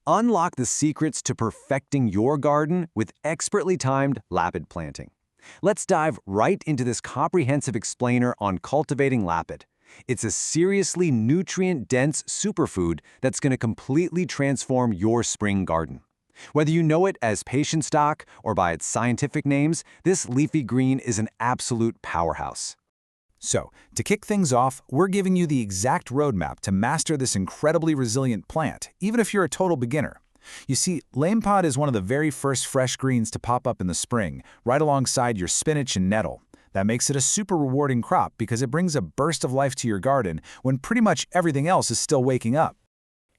Unlock the secrets to perfecting your garden with expertly timed lapad planting. Let's dive right into this comprehensive explainer on cultivating lapad. It's a seriously nutrient-dense superfood that's going to completely transform your spring garden. Whether you know it as patient stock or by its scientific names, this leafy green is an absolute powerhouse. So, to kick things off, we're giving you the exact roadmap to master this incredibly resilient plant, even if you're a total beginner. You see, lapad is one of the very first fresh greens to pop up in the spring, right alongside your spinach and nettle. That makes it a super rewarding crop because it brings a burst of life to your garden when pretty much everything else is still waking up.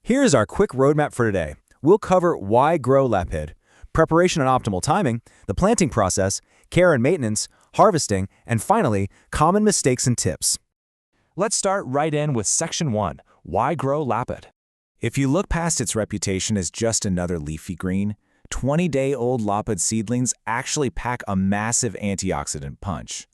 Here's our quick roadmap for today. We'll cover why grow lapad, preparation and optimal timing, the planting process, care and maintenance, harvesting, and finally, common mistakes and tips. Let's start right in with Section 1, Why Grow Lapad? If you look past its reputation as just another leafy green, 20-day-old lapad seedlings actually pack a massive antioxidant punch.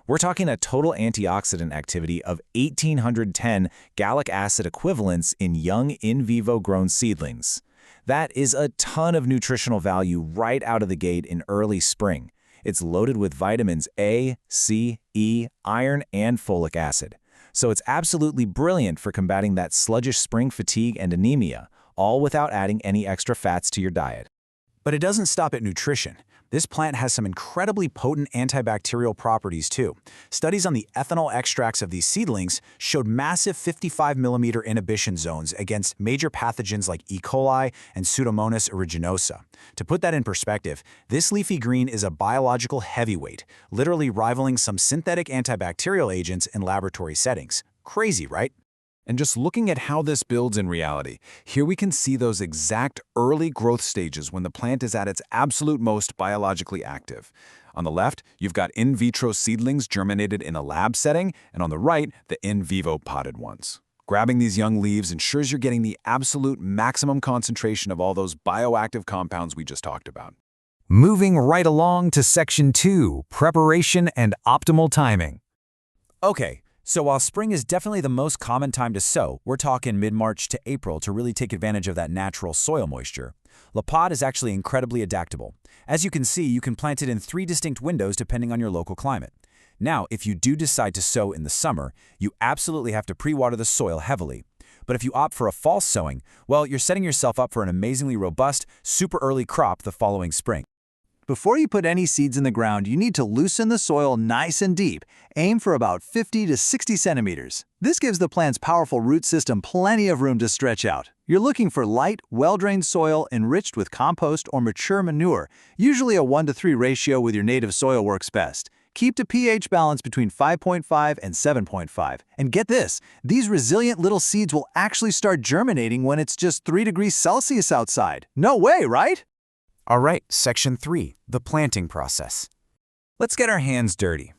We're talking a total antioxidant activity of 1,810 gallic acid equivalents in young in vivo grown seedlings. That is a ton of nutritional value right out of the gate in early spring. It's loaded with vitamins A, C, E, iron, and folic acid. So it's absolutely brilliant for combating that sluggish spring fatigue and anemia, all without adding any extra fats to your diet. But it doesn't stop at nutrition. This plant has some incredibly potent antibacterial properties too. Studies on the ethanol extracts of these seedlings showed massive 55mm inhibition zones against major pathogens like E. coli and Pseudomonas aeruginosa. To put that in perspective, this leafy green is a biological heavyweight, literally rivaling some synthetic antibacterial agents in laboratory settings. Crazy, right? And just looking at how this builds in reality, here we can see those exact early growth stages when the plant is at its absolute most biologically active. On the left, you've got in vitro seedlings germinated in a lab setting, and on the right, the in vivo potted ones. Grabbing these young leaves ensures you're getting the absolute maximum concentration of all those bioactive compounds we just talked about. Moving right along to Section 2, Preparation and Optimal Timing. Okay, so while spring is definitely the most common time to sow, we're talking mid-March to April to really take advantage of that natural soil moisture. Lapad is actually incredibly adaptable. As you can see, you can plant it in 3 distinct windows depending on your local climate. Now, if you do decide to sow in the summer, you absolutely have to pre-water the soil heavily. But if you opt for a fall sowing, well, you're setting yourself up for an amazingly robust, super early crop the following spring. Before you put any seeds in the ground, you need to loosen the soil nice and deep. Aim for about 50 to 60 centimeters. This gives the plant's powerful root system plenty of room to stretch out. You're looking for light, well-drained soil enriched with compost or mature manure. Usually a 1:3 ratio with your native soil works best. Keep the pH balance between 5.5 and 7.5. And get this, these resilient little seeds will actually start germinating when it's just 3 degrees Celsius outside. No way, right? All right, Section 3, the planting process. Let's get our hands dirty.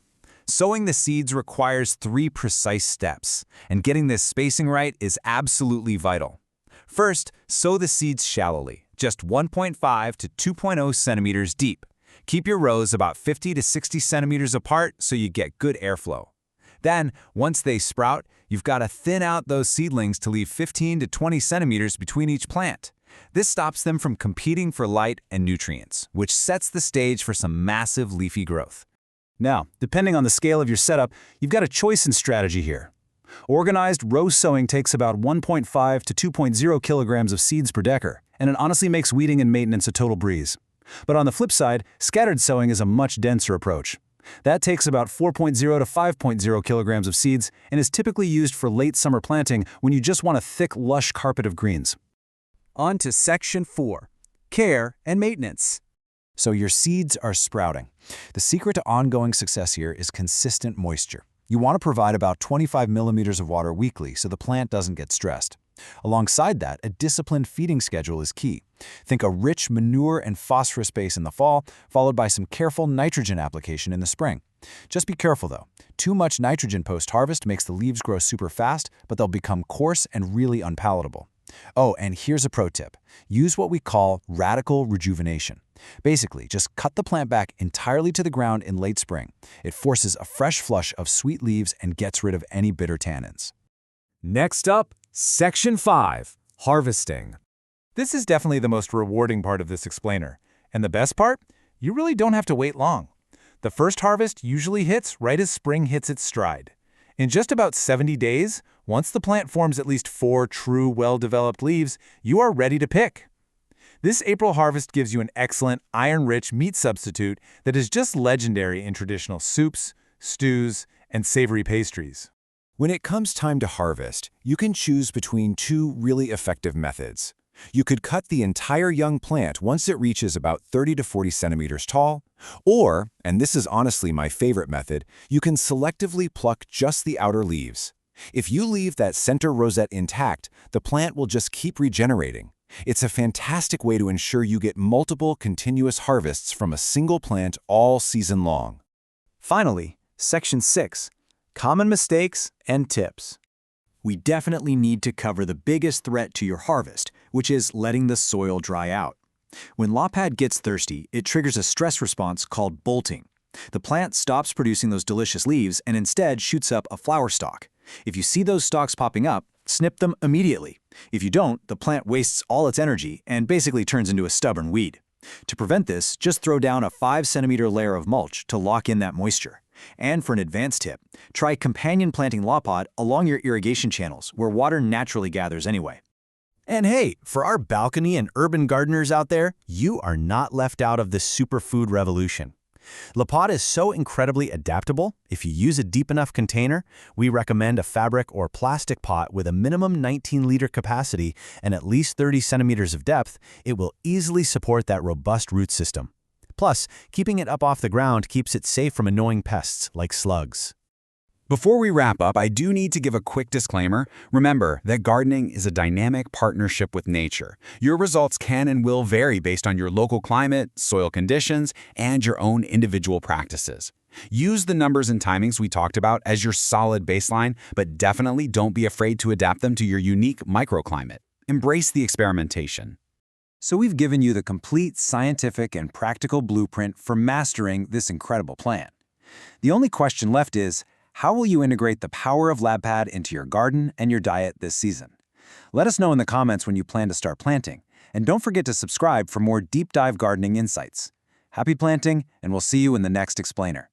Sowing the seeds requires 3 precise steps, and getting this spacing right is absolutely vital. First, sow the seeds shallowly, just 1.5 to 2.0 centimeters deep. Keep your rows about 50 to 60 centimeters apart so you get good airflow. Then, once they sprout, you've got to thin out those seedlings to leave 15 to 20 centimeters between each plant. This stops them from competing for light and nutrients, which sets the stage for some massive leafy growth. Now, depending on the scale of your setup, you've got a choice and strategy here. Organized row sowing takes about 1.5 to 2.0 kilograms of seeds per decker, and it honestly makes weeding and maintenance a total breeze. But on the flip side, scattered sowing is a much denser approach. That takes about 4.0 to 5.0 kilograms of seeds and is typically used for late summer planting when you just want a thick, lush carpet of greens. On to Section 4, Care and Maintenance. So your seeds are sprouting. The secret to ongoing success here is consistent moisture. You want to provide about 25 millimeters of water weekly so the plant doesn't get stressed. Alongside that, a disciplined feeding schedule is key. Think a rich manure and phosphorus base in the fall, followed by some careful nitrogen application in the spring. Just be careful though. Too much nitrogen post-harvest makes the leaves grow super fast, but they'll become coarse and really unpalatable. Oh, and here's a pro tip. Use what we call radical rejuvenation. Basically, just cut the plant back entirely to the ground in late spring. It forces a fresh flush of sweet leaves and gets rid of any bitter tannins. Next up, Section 5, Harvesting. This is definitely the most rewarding part of this explainer. And the best part? You really don't have to wait long. The first harvest usually hits right as spring hits its stride. In just about 70 days, once the plant forms at least 4 true, well-developed leaves, you are ready to pick. This April harvest gives you an excellent, iron-rich meat substitute that is just legendary in traditional soups, stews, and savory pastries. When it comes time to harvest, you can choose between 2 really effective methods. You could cut the entire young plant once it reaches about 30 to 40 centimeters tall, or, and this is honestly my favorite method, you can selectively pluck just the outer leaves. If you leave that center rosette intact, the plant will just keep regenerating. It's a fantastic way to ensure you get multiple continuous harvests from a single plant all season long. Finally, Section 6, Common Mistakes and Tips. We definitely need to cover the biggest threat to your harvest, which is letting the soil dry out. When lopad gets thirsty, it triggers a stress response called bolting. The plant stops producing those delicious leaves and instead shoots up a flower stalk. If you see those stalks popping up, snip them immediately. If you don't, the plant wastes all its energy and basically turns into a stubborn weed. To prevent this, just throw down a 5-centimeter layer of mulch to lock in that moisture. And for an advanced tip, try companion planting lopad along your irrigation channels where water naturally gathers anyway. And hey, for our balcony and urban gardeners out there, you are not left out of this superfood revolution. Lopad is so incredibly adaptable. If you use a deep enough container, we recommend a fabric or plastic pot with a minimum 19-liter capacity and at least 30 centimeters of depth. It will easily support that robust root system. Plus, keeping it up off the ground keeps it safe from annoying pests like slugs. Before we wrap up, I do need to give a quick disclaimer. Remember that gardening is a dynamic partnership with nature. Your results can and will vary based on your local climate, soil conditions, and your own individual practices. Use the numbers and timings we talked about as your solid baseline, but definitely don't be afraid to adapt them to your unique microclimate. Embrace the experimentation. So we've given you the complete scientific and practical blueprint for mastering this incredible plant. The only question left is, how will you integrate the power of lopad into your garden and your diet this season? Let us know in the comments when you plan to start planting, and don't forget to subscribe for more deep dive gardening insights. Happy planting, and we'll see you in the next explainer.